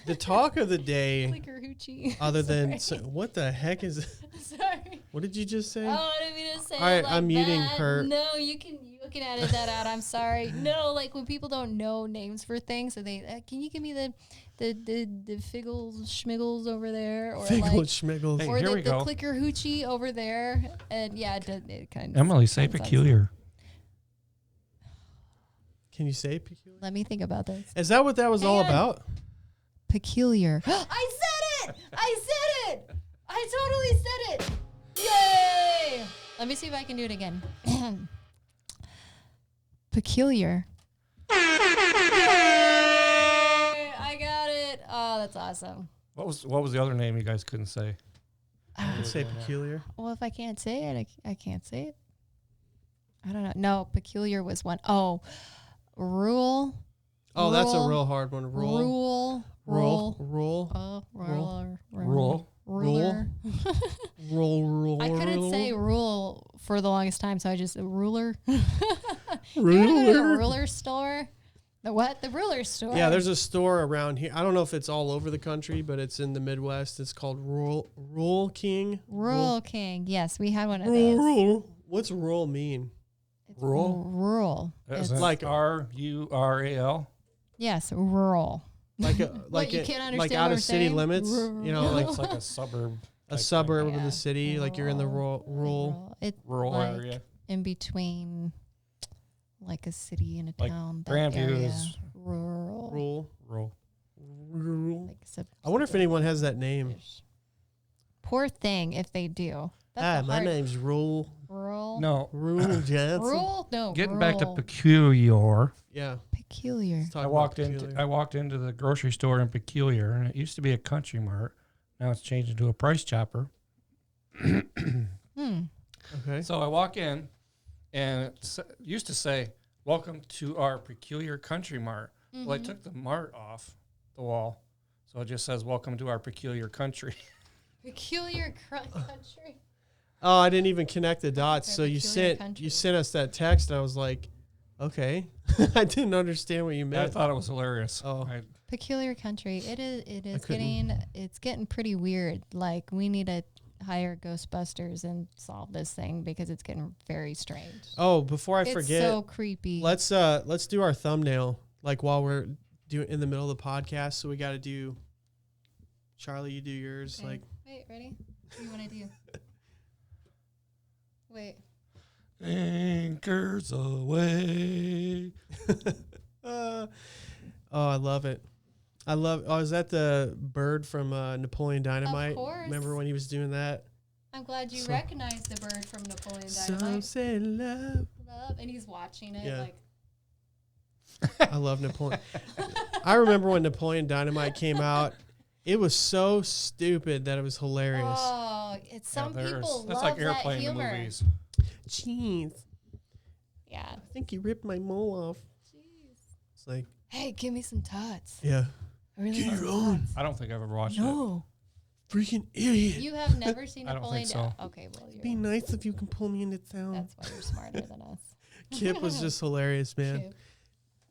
The talk of the day. Clicker hoochie. Other than what the heck is? Sorry. What did you just say? Oh, I didn't mean to say. All right, like I'm muting that. her. No, you can edit that out. I'm sorry. No, like when people don't know names for things, so they can you give me the figgles schmiggles over there, or schmiggles, hey, or here the clicker hoochie over there, and yeah, it kind of. Emily, say peculiar. Can you say peculiar? Let me think about this. Is that what that was all about? Peculiar. I said it! I said it! I totally said it! Yay! Let me see if I can do it again. Peculiar. Yay! I got it. Oh, that's awesome. What was the other name you guys couldn't say? I could say peculiar. Well, if I can't say it, I can't say it. I don't know. No, peculiar was one. Oh, rule. Oh, that's a real hard one. Rule. Ruler. Rule. I couldn't say rule for the longest time, so I just ruler. Ruler. You want to go to a ruler store? The what? The ruler store. Yeah, there's a store around here. I don't know if it's all over the country, but it's in the Midwest. It's called Rule King. Rural King. Yes, we had one of those. Rule. What's rural mean? It's Rural? Rural. It's It's like RURAL. yes, rural. Like What, you can't understand like what out we're of city saying? limits. You know, like It's like a suburb. a suburb of Yeah. the city. Like you're in the rural. It's Rural like area. in between, like a city and a Like town. that Grandview area. is rural. rural. Like I wonder if anyone has that name. Poor thing if they do. That's a My hard- name's Rural Rural. No, Johnson. Rural. No. getting back to rural. peculiar. Yeah. Peculiar. let's talk I about walked into the grocery store in Peculiar, and it used to be a Country Mart. Now it's changed into a Price Chopper. Okay. So I walk in, and it used to say, "Welcome to our Peculiar Country Mart." Well, I took the mart off the wall, so it just says, "Welcome to our Peculiar Country." Peculiar country. Oh, I didn't even connect the dots. Okay, So you peculiar sent country. you sent us that text, and I was like, okay. I didn't understand what you I meant. thought it was hilarious. Oh. Peculiar country. It is couldn't- getting pretty weird. Like we need to hire Ghostbusters and solve this thing because it's getting very strange. Oh, before I It's forget, so creepy. let's do our thumbnail like while we're doing in the middle of the podcast. So we got to do. Charlie, you do yours. Okay. Like Wait, ready? What do you want to do? Wait. Anchors away. oh, I love it. Oh, is that the bird from Napoleon Dynamite? course. Remember when he was doing that? I'm glad you So- recognized the bird from Napoleon Some Dynamite. say love. Love, and he's watching it Yeah. like. I love Napoleon. I remember when Napoleon Dynamite came out. It was so stupid that it was hilarious. Oh, it's some people That's love like that airplane humor. movies. Jeez, Yeah. I think he ripped my mole off. Jeez. It's like, Hey, give me some tots. yeah, I really Get want your some own. tots. I don't think I've ever watched it. No. freaking idiot. You have never seen I don't Napoleon. think so. Okay, well, Be you're, nice if you can pull me into town. that's why you're smarter than us. Kip was just hilarious, man. Chip.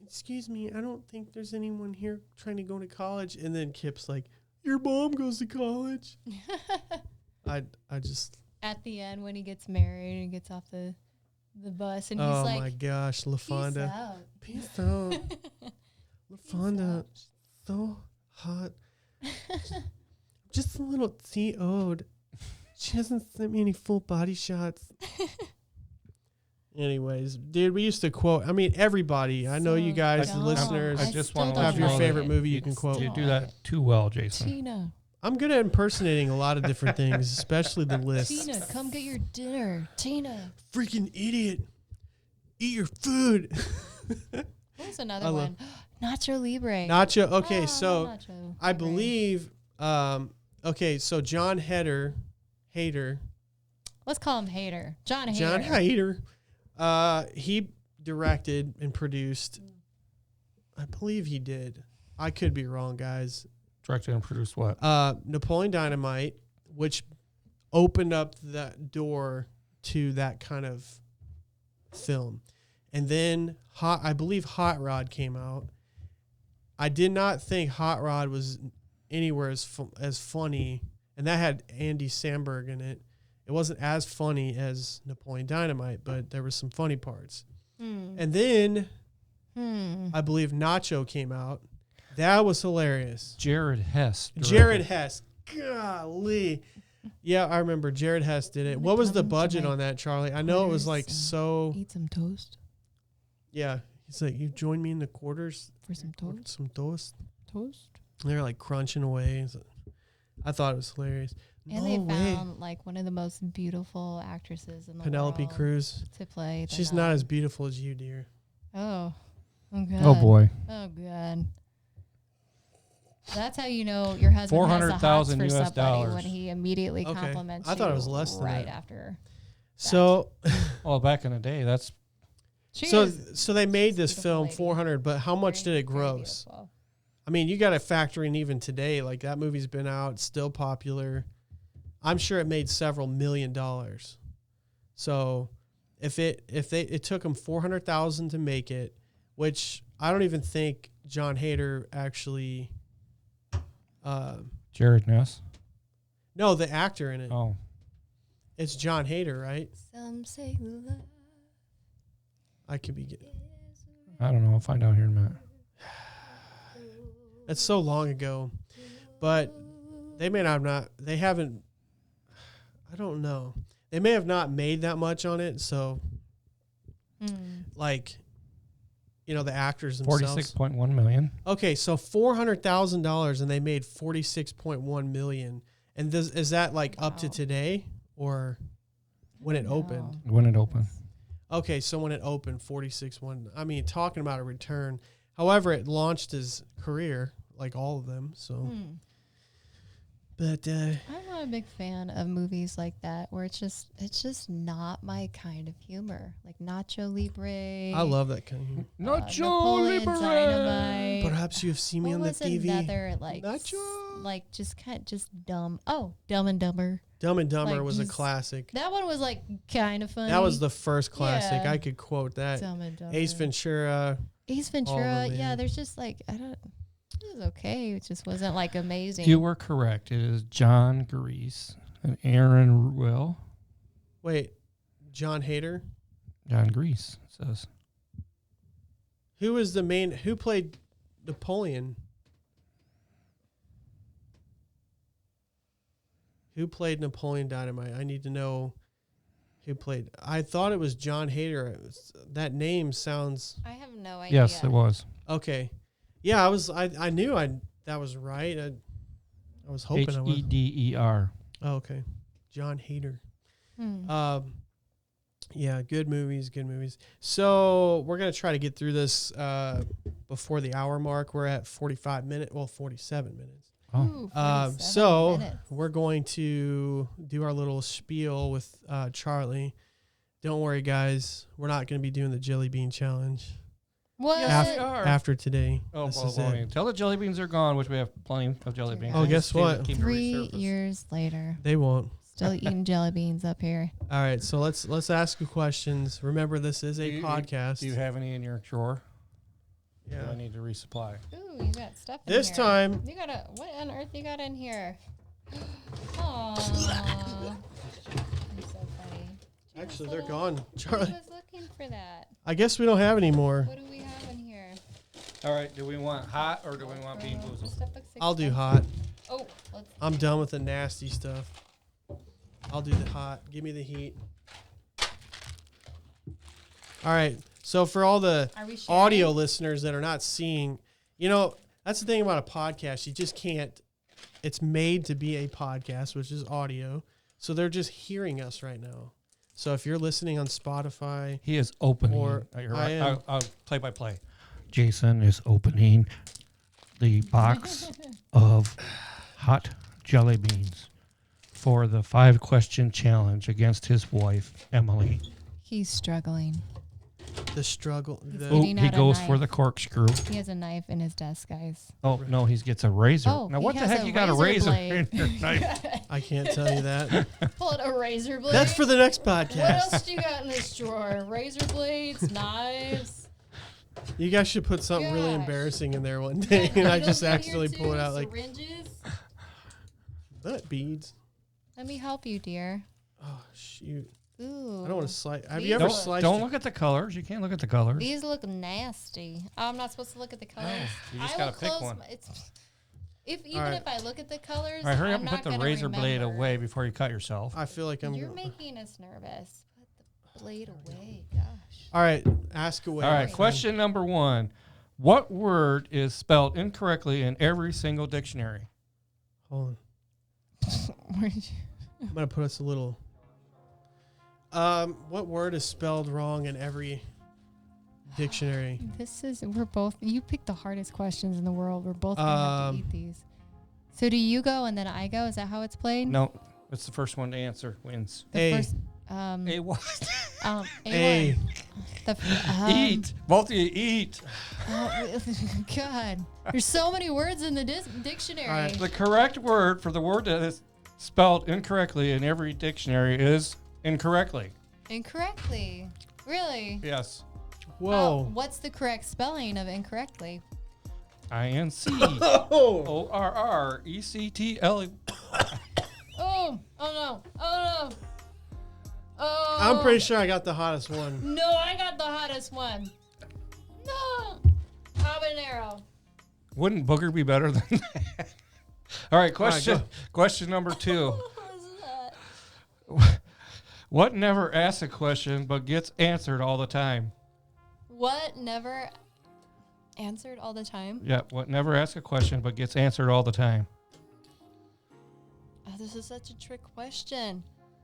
Excuse me, I don't think there's anyone here trying to go to college. And then Kip's like, your mom goes to college. I just, At the end, when he gets married and gets off the bus, and he's oh like, my gosh, "Peace LaFonda. out." Peace out. LaFonda, out. so hot. Just a little TO'd. She hasn't sent me any full body shots. Anyways, dude, we used to quote. I mean, everybody. I know you So guys, the dumb. listeners, I just want still to don't have your like favorite it. movie you can quote. You Still do don't that too well, Jason. Tina, I'm good at impersonating a lot of different things, especially the list. Tina, come get your dinner. Tina. Freaking idiot. Eat your food. What was another I love- one? Nacho Libre. Nacho. Okay, Oh, so Nacho I Libre. believe. Okay, so John Hader. Let's call him Hater. John Hater. John Hader. He directed and produced. I believe he did. I could be wrong, guys. Directed and produced what? Napoleon Dynamite, which opened up that door to that kind of film. And then I believe Hot Rod came out. I did not think Hot Rod was anywhere as funny, and that had Andy Samberg in it. It wasn't as funny as Napoleon Dynamite, but there were some funny parts. And then I believe Nacho came out. That was hilarious. Jared Hess. Jared Hess. Golly. Yeah, I remember Jared Hess did it. What was the budget on that, Charlie? I know it was like so. Eat some toast Yeah. He's like, you join me in the quarters? for some Order toast. some toast. Toast. They're like crunching away. I thought it was hilarious. And they found like one of the most beautiful actresses in the Penelope world Cruz. to play. the She's nun. not as beautiful as you, dear. Oh. Oh god. Oh boy. Oh god. That's how you know your husband has the hots $400,000 for US somebody dollars. when he immediately Okay. compliments I thought it you was less than right that. after. So, Well, back in the day, that's So they made this beautiful film lady. 400, but how much did Very, it very gross? beautiful. I mean, you got to factor in even today. Like that movie's been out, still popular. I'm sure it made several $1 million. So it took them 400,000 to make it, which I don't even think John Hader actually. Jared Ness. No, the actor in it. Oh, It's John Hader, right? Some say love I could be. I don't know. I'll find out here in a minute. That's so long ago, but they may not. They haven't. I don't know. They may have not made that much on it. So, like, the actors themselves. 46.1 million. Okay, so $400,000, and they made 46.1 million. And is that like up to today or when it opened? When it opened. Okay, so when it opened, 46.1. I mean, talking about a return. However, it launched his career, like all of them. So, but I'm not a big fan of movies like that where it's just not my kind of humor. Like Nacho Libre. I love that kind of humor. Napoleon Dynamite. Perhaps you have seen me What on the was TV. another like Nacho. like just dumb. Oh, Dumb and Dumber. Dumb and Dumber Like, was a he's- classic. That one was like kind of funny. That was the first classic. Yeah. I could quote that. Dumb and Dumber. Ace Ventura. Ace all of Ventura. them, Yeah, man. there's just like it was okay. It just wasn't like amazing. You were correct. It is John Grease and Aaron Ruel. Wait, John Hader. John Grease says. Who was the main? Who played Napoleon? Who played Napoleon Dynamite? I need to know who played. I thought it was John Hader. That name sounds I have no idea. Yes, it was. okay. Yeah, I knew that was right. I was hoping I was. Heder. Oh, okay. John Hader. Hmm. Yeah, good movies. So we're gonna try to get through this before the hour mark. We're at 47 minutes. Oh. Ooh, 47 So minutes. we're going to do our little spiel with Charlie. Don't worry, guys. We're not going to be doing the jelly bean challenge What? Yes, we are. after today. Oh, This is well, it. until the jelly beans are gone, which we have plenty of jelly beans. Oh, guess Just keep- what? keep it 3 resurfaced. years later, They won't. still eating jelly beans up here. All right, so let's ask you questions. Remember, this is a podcast. Do you have any in your drawer? Yeah. Do I need to resupply? Ooh, you got stuff in This here. time, You got what on earth you got in here? Aww. You're so funny. actually, they're gone. I Charlie, was looking for that. I guess we don't have any more. What do we have in here? All right. Do we want hot or do we want bean This boozled? stuff looks I'll do expensive. hot. Oh, let's. I'm done with the nasty stuff. I'll do the hot. Give me the heat. All right. So for all the Are we sharing? audio listeners that are not seeing, that's the thing about a podcast. You just can't. It's made to be a podcast, which is audio. So they're just hearing us right now. So if you're listening on Spotify, He is opening. Or I am. I'll play by play. Jason is opening the box of hot jelly beans for the 5-question challenge against his wife, Emily. He's struggling. the struggle, He's the, Oh, Getting he out a goes for knife. the corkscrew. He has a knife in his desk, guys. Oh, no, he gets a razor. Oh, now, he what the has heck a you got a razor razor blade. in your knife? I can't tell you that. Pull out a razor blade. That's for the next What podcast. else do you got in this drawer? Razor blades, knives. You guys should put something really Gosh. embarrassing in there one day, and I Needles just in here accidentally pull it too, out like syringes. nut beads. Let me help you, dear. Oh shoot! Ooh. I don't want to slice. Have These you ever look- sliced? Don't look at the colors. You can't look at the colors. These look nasty. Oh, I'm not supposed to look at the colors. you just I gotta will pick close one. Even right. if I look at the colors, All right, hurry up I'm and not put the gonna razor blade remember. away before you cut yourself. I feel like I'm. You're making us nervous. Put the blade away. Gosh. All right, ask away. All my right, friend. question number 1. What word is spelled incorrectly in every single dictionary? Hold on. Where'd you- I'm gonna put us a little. What word is spelled wrong in every dictionary? we're both, you picked the hardest questions in the world. We're both going to have to eat these. So do you go and then I go? Is that how it's played? No, it's the first one to answer wins. The A. first, A what? A. Eat. Both of you eat. God. There's so many words in the dictionary. All right. The correct word for the word that is spelled incorrectly in every dictionary is incorrectly. Incorrectly. Really? Yes. Whoa. What's the correct spelling of incorrectly? INCORRECTLE. Oh no. Oh no. Oh. I'm pretty sure I got the hottest one. No, I got the hottest one. No. Habanero. Wouldn't booger be better than that? All right, question. All right, question number 2. What was that? What never asks a question but gets answered all the time? What never answered all the time? Yeah, what never asks a question but gets answered all the time? Oh, this is such a trick question.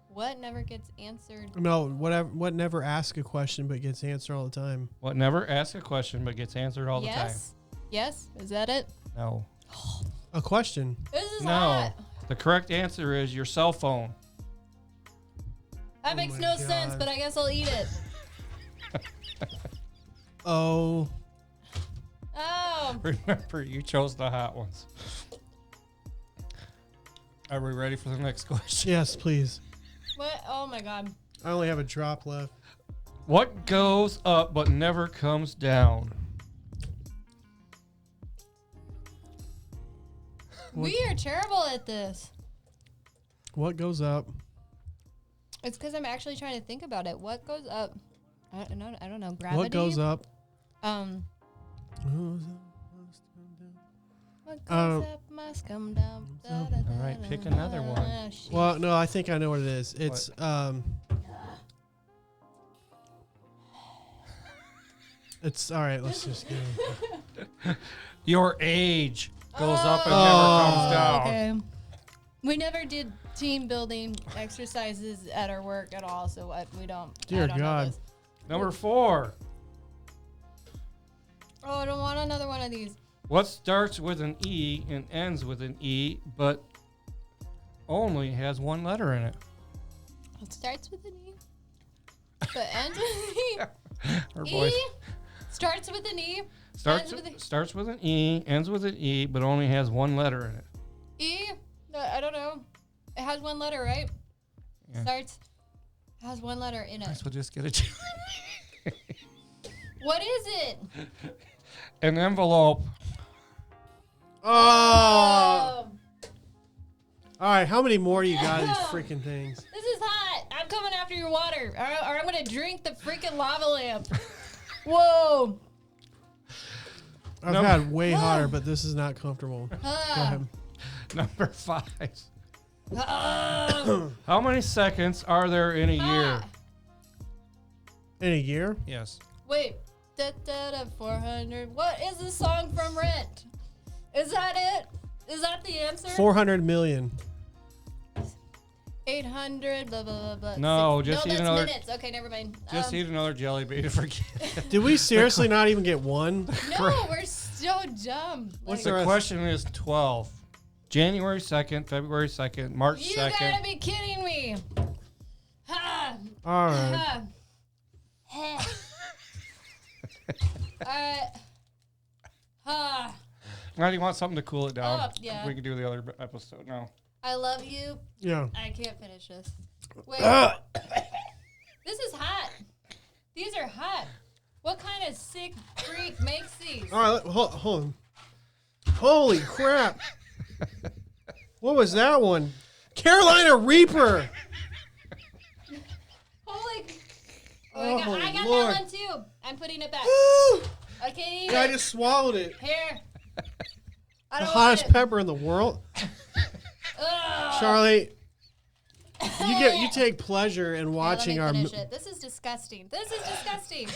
What never gets answered? No, what never asks a question but gets answered all the time. What never asks a question but gets answered all the time? Yes? Is that it? No. A question. This is No. hot. The correct answer is your cell phone. That makes my no God. sense, but I guess I'll eat it. Oh. Remember, you chose the hot ones. Are we ready for the next question? Yes, please. What? Oh my God. I only have a drop left. What goes up but never comes down? We are terrible at this. What goes up? It's because I'm actually trying to think about it. What goes up? I don't know. Gravity. What goes up? What goes up must come down. All right, pick another one. Well, no, I think I know what it is. It's It's all right. Let's just go. Your age goes up and never comes down. Okay. We never did team building exercises at our work at all, so we don't. Dear I don't know God. this. Number 4. Oh, I don't want another one of these. What starts with an E and ends with an E, but only has one letter in it? It starts with an E, but ends with an E. Our E voice starts with an E. starts with an E, ends with an E, but only has one letter in it. E. I don't know. It has one letter, right? Yeah. Has one letter in it. So we'll just get it. What is it? An envelope. Oh. All right. How many more you got of these freaking things? This is hot. I'm coming after your water, or I'm gonna drink the freaking lava lamp. Whoa. I've had way hotter, but this is not comfortable. Go ahead. Number 5. How many seconds are there in a year? In a year? Yes. Wait. 400. What is the song from Rent? Is that it? Is that the answer? 400 million. 800. Blah blah blah blah. No, just eat that's another. minutes. Okay, never mind. Just eat another jelly bean to forget. Did we seriously not even get one? No, we're so dumb. What's The the rest? question is 12. January 2nd, February 2nd, March You 2nd. gotta be kidding me. Ha. All right. Ha. Ha. Alright. Ha. Now, do you want something to cool it down? Oh, yeah. We can do the other episode now. I love you. Yeah. I can't finish this. Wait. This is hot. These are hot. What kind of sick freak makes these? All right. Hold on. Holy crap. What was that one? Carolina Reaper. Holy. Oh, I got Lord. that one too. I'm putting it back. Woo! I can't eat Yeah, I it. just swallowed it. Here. I The don't hottest want it. pepper in the world. Ugh. Charlie, you take pleasure in watching Here, our. let me finish it. This is disgusting. This is disgusting.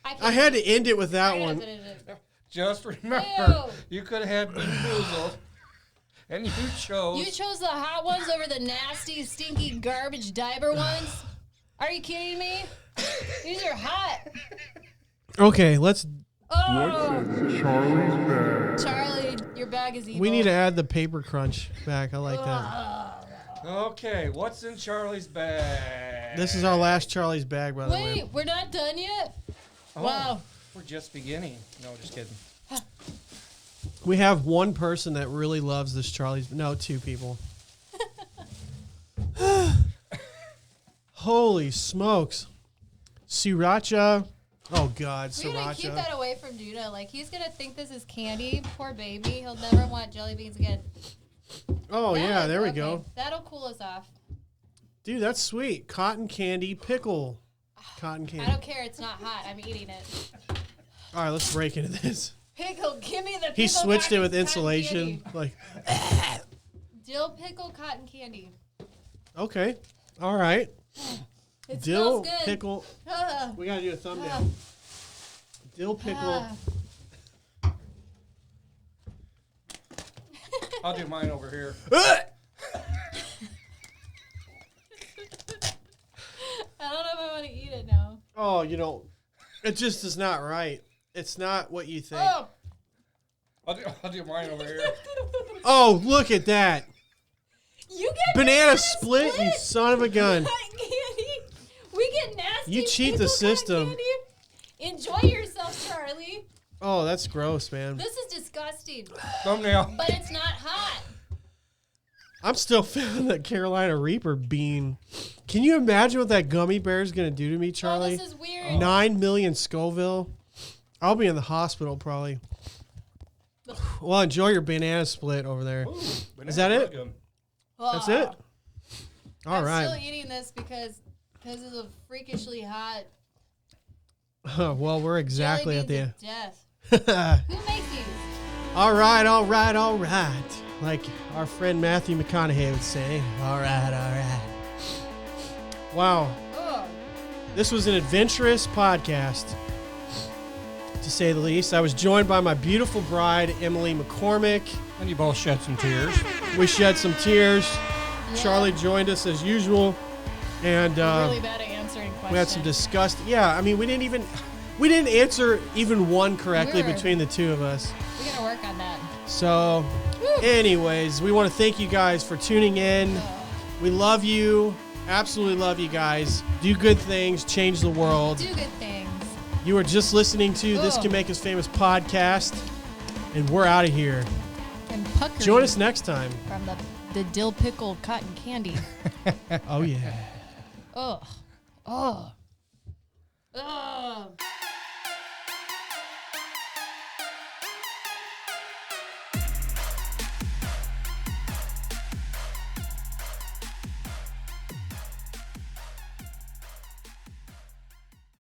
I had to end it with that I gotta one. finish it. Just remember, Ew. you could have had Bean Boozled, and you chose. You chose the hot ones over the nasty, stinky, garbage diaper ones? Are you kidding me? These are hot. Okay, let's. Oh, What's in Charlie's bag? Charlie, your bag is evil. We need to add the paper crunch back. I like that. Okay, what's in Charlie's bag? This is our last Charlie's bag, by the way. Wait, we're not done yet? Oh, Wow. We're just beginning. No, just kidding. We have one person that really loves this Charlie's. No, two people. Holy smokes. Sriracha. Oh, God, We're gonna sriracha. keep that away from Judah. Like, he's gonna think this is candy. Poor baby. He'll never want jelly beans again. Oh, yeah, there we go. That'll cool us off. Dude, that's sweet. Cotton candy pickle. Cotton candy. I don't care. It's not hot. I'm eating it. All right, let's break into this. Pickle. Give me the pickle. He switched it with cotton insulation. candy. Like, Dill pickle cotton candy. okay. All right. It Dill smells good. pickle. Ah. We got to do a thumbnail. Dill pickle. Ah. I'll do mine over here. I don't know if I want to eat it now. Oh, you don't. It just is not right. It's not what you think. Oh. I'll do mine over here. Oh, look at that. You get Banana split, you son of a gun. Cotton candy. We get nasty. You cheat the pickle cotton system. candy. Enjoy yourself, Charlie. Oh, that's gross, man. This is disgusting, Thumbnail. but it's not hot. I'm still feeling that Carolina Reaper bean. Can you imagine what that gummy bear is going to do to me, Charlie? Oh, this is weird. 9 million Scoville. I'll be in the hospital probably. Well, enjoy your banana split over there. Ooh, Is that it? Welcome. That's it? All I'm right. still eating this because of the freakishly hot Well, we're exactly jelly at beans the of death. end. Who makes these? All right, all right, all right. Like our friend Matthew McConaughey would say. All right, all right. Wow. Ugh. This was an adventurous podcast, to say the least. I was joined by my beautiful bride, Emilee McCormack. And you both shed some tears. We shed some tears. Yeah. Charlie joined us as usual. And Really bad at answering questions. we had some disgust. Yeah, I mean, we didn't answer even one correctly Weird. between the two of us. We're gonna work on that. So, anyways, we want to thank you guys for tuning in. We love you. Absolutely love you guys. Do good things. Change the world. Do good things. You are just listening to This Ugh. Can Make Us Famous podcast. And we're out of here. And puckering Join us next time. from the dill pickle cotton candy. Oh, yeah. Ugh. Ugh. Ugh.